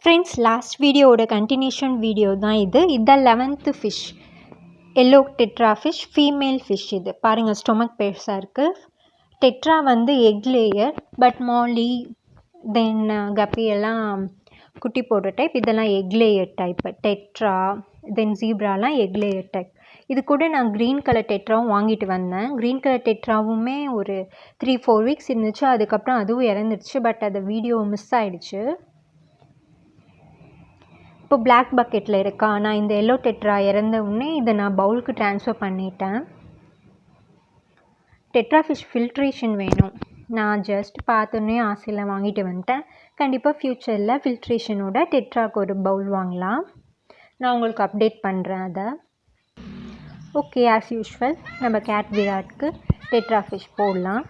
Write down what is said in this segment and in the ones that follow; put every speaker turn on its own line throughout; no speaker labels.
Friends, last வீடியோவோட continuation video தான் இது. இதுதான் 11th fish, yellow tetra fish, female fish. இது பாருங்கள், ஸ்டொமக் பெருசாக இருக்குது. டெட்ரா வந்து எக் லேயர், பட் மாலி தென் கப்பி எல்லாம் குட்டி போடுற டைப். இதெல்லாம் எக் லேயர் டைப். டெட்ரா தென் ஜீப்ராலாம் எக் லேயர் டைப். இது கூட நான் க்ரீன் கலர் டெட்ராவும் வாங்கிட்டு வந்தேன். க்ரீன் கலர் டெட்ராவுமே ஒரு 3-4 வீக்ஸ் இருந்துச்சு. அதுக்கப்புறம் அதுவும் இறந்துருச்சு. பட் அது வீடியோ மிஸ் ஆகிடுச்சு. இப்போ பிளாக் பக்கெட்டில் இருக்கா. நான் இந்த எல்லோ டெட்ரா இறந்த உடனே இதை நான் பவுலுக்கு ட்ரான்ஸ்ஃபர் பண்ணிட்டேன். டெட்ரா ஃபிஷ் ஃபில்ட்ரேஷன் வேணும். நான் ஜஸ்ட் பார்த்தோன்னே ஆசையில் வாங்கிட்டு வந்துட்டேன். கண்டிப்பாக ஃப்யூச்சரில் ஃபில்ட்ரேஷனோட டெட்ராக்கு ஒரு பவுல் வாங்கலாம். நான் உங்களுக்கு அப்டேட் பண்ணுறேன் அதை. ஓகே, ஆஸ் யூஷுவல் நம்ம கேட் விராட்க்கு டெட்ரா ஃபிஷ் போடலாம்.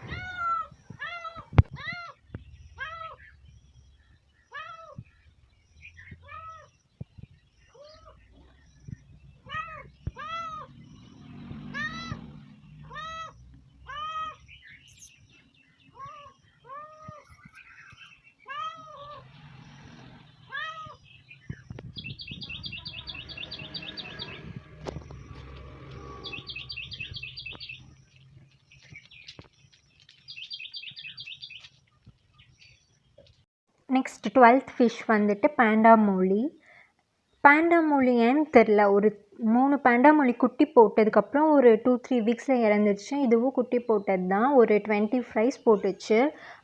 நெக்ஸ்ட் 12th ஃபிஷ் வந்துட்டு பேண்டா மோலி. பேண்டா மோலி ஏன்னு தெரில, ஒரு 3 பேண்டா மோலி குட்டி போட்டதுக்கப்புறம் ஒரு 2-3 வீக்ஸில் இறந்துருச்சு. இதுவும் குட்டி போட்டது தான். ஒரு 20 ஃப்ரைஸ் போட்டுச்சு,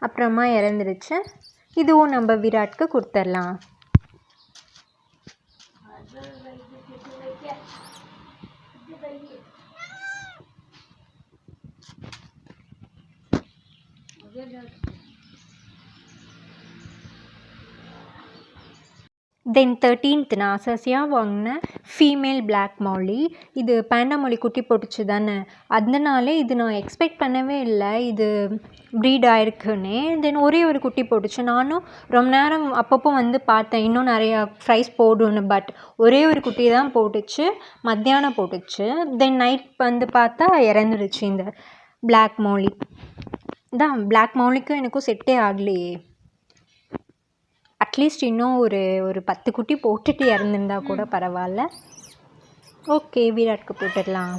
அப்புறமா இறந்துருச்சு. இதுவும் நம்ம விராட்க்கு கொடுத்துடலாம். தென் 13th நான் அசாசியாக வாங்கின ஃபீமேல் பிளாக் மாலி. இது பேண்டா மாலி குட்டி போட்டுச்சு தானே, அதனாலே இது நான் எக்ஸ்பெக்ட் பண்ணவே இல்லை இது ப்ரீட் ஆகிருக்குன்னே. தென் ஒரே ஒரு குட்டி போட்டுச்சு. நானும் ரொம்ப நேரம் அப்பப்போ வந்து பார்த்தேன் இன்னும் நிறையா ஃப்ரைஸ் போடுன்னு. பட் ஒரே ஒரு குட்டி தான் போட்டுச்சு, மத்தியானம் போட்டுச்சு. தென் நைட் வந்து பார்த்தா இறந்துருச்சு இந்த பிளாக் மாலி. தான் பிளாக் மாலிக்கும் எனக்கும் செட்டே ஆகலையே. அட்லீஸ்ட் இன்னும் ஒரு 10 குட்டி போட்டுட்டு இறந்துருந்தா கூட பரவாயில்ல. ஓகே, விராட்க்கு போட்டுடலாம்.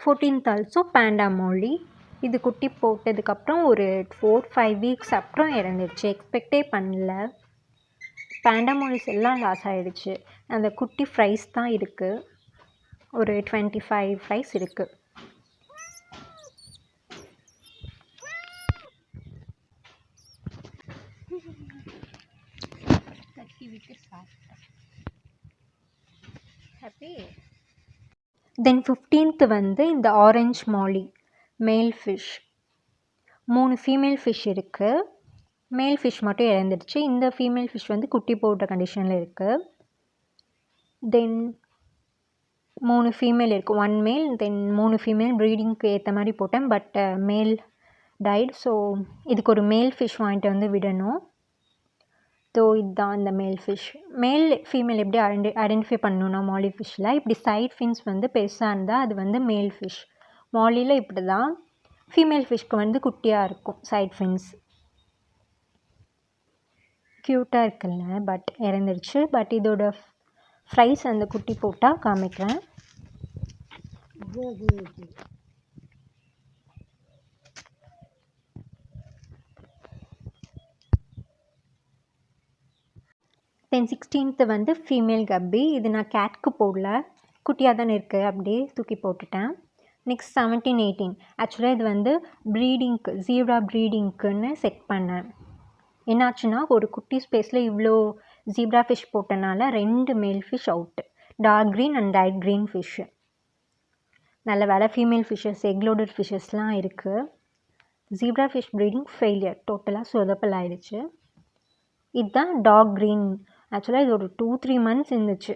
ஃபோர்டீன்த் ஆல்சோ பேண்டா மோலி. இது குட்டி போட்டதுக்கப்புறம் ஒரு 4-5 வீக்ஸ் அப்புறம் இறந்துருச்சு. எக்ஸ்பெக்டே பண்ணல. பேண்டா மோலிஸ் எல்லாம் லாஸ் ஆகிடுச்சு. அந்த குட்டி ஃப்ரைஸ் தான் இருக்குது. ஒரு 25 ஃப்ரைஸ் இருக்குது. ஹாப்பி. தென் 15th வந்து இந்த ஆரஞ்ச் மாலி மேல் ஃபிஷ். 3 ஃபீமேல் ஃபிஷ் இருக்குது. மேல் ஃபிஷ் மட்டும் இறந்துடுச்சு. இந்த ஃபீமேல் ஃபிஷ் வந்து குட்டி போட்ட கண்டிஷனில் இருக்குது. தென் 3 ஃபீமேல் இருக்குது, 1 மேல் தென் 3 ஃபீமேல். ப்ரீடிங்க்கு ஏற்ற மாதிரி போட்டேன், பட் மேல் டைட். ஸோ இதுக்கு ஒரு மேல் ஃபிஷ் வாங்கிட்டு வந்து விடணும். ஸோ இதுதான் இந்த மேல் ஃபிஷ். மேல் ஃபீமேல் எப்படி ஐடென்டிஃபை பண்ணணுன்னா, மாலி ஃபிஷ்ஷில் இப்படி சைட் ஃபின்ஸ் வந்து பெருசாக இருந்தால் அது வந்து மேல் ஃபிஷ். மாலியில் இப்படி தான். ஃபீமேல் ஃபிஷ்க்கு வந்து குட்டியாக இருக்கும் சைட் ஃபின்ஸ். க்யூட்டாக இருக்குல்ல, பட் இறந்துருச்சு. பட் இதோட ஃப்ரைஸ் அந்த குட்டி போட்டால் காமிக்கிறேன். தென் 16th வந்து ஃபீமேல் கப்பி. இது நான் கேட்க்கு போடல, குட்டியாக தானே இருக்குது, அப்படியே தூக்கி போட்டுட்டேன். நெக்ஸ்ட் 17-18. ஆக்சுவலாக இது வந்து ப்ரீடிங்க்கு, ஜீப்ரா ப்ரீடிங்க்குன்னு செட் பண்ணேன். என்னாச்சுன்னா, ஒரு குட்டி ஸ்பேஸில் இவ்வளோ ஜீப்ரா ஃபிஷ் போட்டனால 2 மேல் fish out. Dark green and light green fish. நல்ல வேலை ஃபீமேல் ஃபிஷ்ஷஸ், எக் லோடட் ஃபிஷ்ஷஸ்லாம் இருக்குது. ஜீப்ரா ஃபிஷ் ப்ரீடிங் ஃபெயிலியர், டோட்டலாக சொதப்பல் ஆயிடுச்சு. இதுதான் டார்க் க்ரீன். ஆக்சுவலாக இது ஒரு 2-3 மந்த்ஸ் இருந்துச்சு.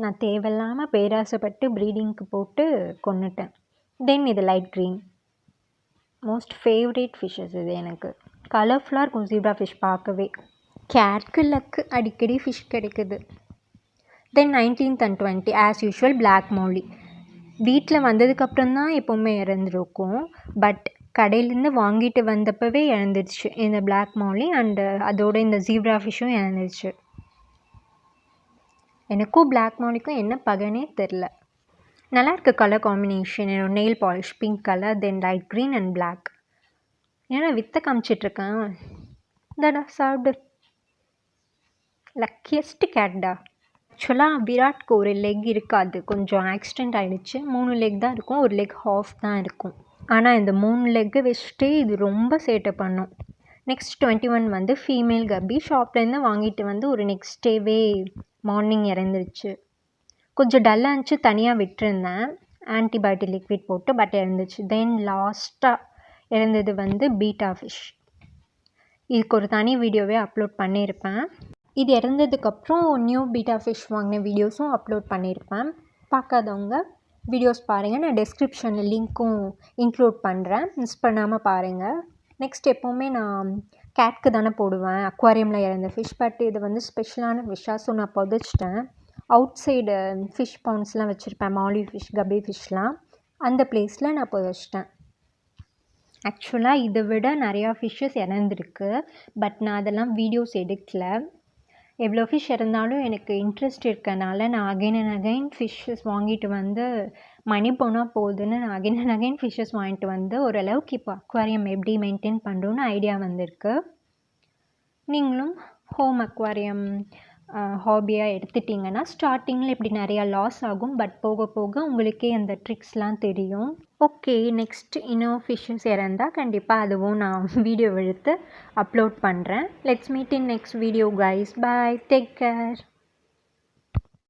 நான் தேவையில்லாமல் பேராசைப்பட்டு ப்ரீடிங்க்கு போட்டு கொன்னுட்டேன். தென் இது light green. Most favourite fishes இது எனக்கு. கலர்ஃபுல்லாக இருக்கும் ஜீப்ரா ஃபிஷ் பார்க்கவே. கேட்க்கு லக்கு, அடிக்கடி ஃபிஷ் கிடைக்குது. Then 19th and 20 as usual black molly. வீட்டில் வந்ததுக்கப்புறம் தான் எப்போவுமே இறந்துருக்கும். பட் கடையிலேருந்து வாங்கிட்டு வந்தப்பவே இறந்துருச்சு இந்த பிளாக் மௌலி. அண்டு அதோட இந்த ஜீப்ரா ஃபிஷ்ஷும் இறந்துருச்சு. எனக்கும் பிளாக் மௌலிக்கும் என்ன பகனே தெரில. நல்லாயிருக்கு கலர் காம்பினேஷன். என்னோட nail polish pink colour, then light green and black. ஏன்னா வித்த காமிச்சிட்ருக்கேன். இந்தாடா சாப்பிடு. லக்கியஸ்ட் கேட்டா. ஆக்சுவலாக விராட்க்கு ஒரு லெக் இருக்காது, கொஞ்சம் ஆக்சிடெண்ட் ஆகிடுச்சு. 3 லெக் தான் இருக்கும், ஒரு லெக் ஹாஃப் தான் இருக்கும். ஆனால் இந்த 3 லெக்கை வச்சுட்டு இது ரொம்ப சேட்டை பண்ணும். நெக்ஸ்ட் 21 வந்து ஃபீமேல் கப்பி. ஷாப்லேருந்து வாங்கிட்டு வந்து ஒரு நெக்ஸ்ட் டேவே மார்னிங் இறந்துருச்சு. கொஞ்சம் டல்லாக இருந்துச்சு, தனியாக விட்டுருந்தேன் ஆன்டிபயோட்டிக் லிக்விட் போட்டு. பட் இறந்துச்சு. தென் லாஸ்ட்டாக இறந்தது வந்து பீட்டா ஃபிஷ். இதுக்கு ஒரு தனி வீடியோவே அப்லோட் பண்ணியிருப்பேன். இது இறந்ததுக்கப்புறம் நியூ பீட்டா ஃபிஷ் வாங்கின வீடியோஸும் அப்லோட் பண்ணியிருப்பேன். பார்க்காதவங்க வீடியோஸ் பாருங்கள். நான் டெஸ்கிரிப்ஷனில் லிங்க்கும் இன்க்ளூட் பண்ணுறேன், மிஸ் பண்ணாமல் பாருங்கள். நெக்ஸ்ட் எப்போவுமே நான் கேட்க்கு தானே போடுவேன் அக்வாரியமில் இறந்த ஃபிஷ். பட் இது வந்து ஸ்பெஷலான ஃபிஷ்ஷாக, ஸோ நான் புதைச்சிட்டேன். அவுட் சைடு ஃபிஷ் பவுண்ட்ஸ்லாம் வச்சுருப்பேன், மாலி ஃபிஷ், கபி ஃபிஷ்லாம். அந்த பிளேஸில் நான் புதைச்சிட்டேன். ஆக்சுவலாக இதை விட நிறையா ஃபிஷ்ஷஸ் இறந்துருக்கு. பட் நான் அதெல்லாம் வீடியோஸ் எடுக்கல. எவ்வளோ ஃபிஷ் இறந்தாலும் எனக்கு இன்ட்ரெஸ்ட் இருக்கனால நான் அகைன் அண்ட் அகைன் ஃபிஷ்ஷஸ் வாங்கிட்டு வந்து மணி போனால் போகுதுன்னு நான் அகைன் அண்ட் அகைன் ஃபிஷ்ஷஸ் வாங்கிட்டு வந்து ஓரளவுக்கு இப்போ அக்வாரியம் எப்படி மெயின்டைன் பண்ணுறோன்னு ஐடியா வந்திருக்கு. நீங்களும் ஹோம் அக்வாரியம் ஹாபியாக எடுத்துட்டிங்கன்னா ஸ்டார்டிங்கில் இப்படி நிறையா லாஸ் ஆகும். பட் போக போக உங்களுக்கே அந்த ட்ரிக்ஸ்லாம் தெரியும். ஓகே, நெக்ஸ்ட் இன்னும் ஃபிஷ்ஷஸ் இறந்தால் கண்டிப்பாக அதுவும் நான் வீடியோ எடுத்து அப்லோட் பண்ணுறேன். Let's meet in next video guys. Bye, take care.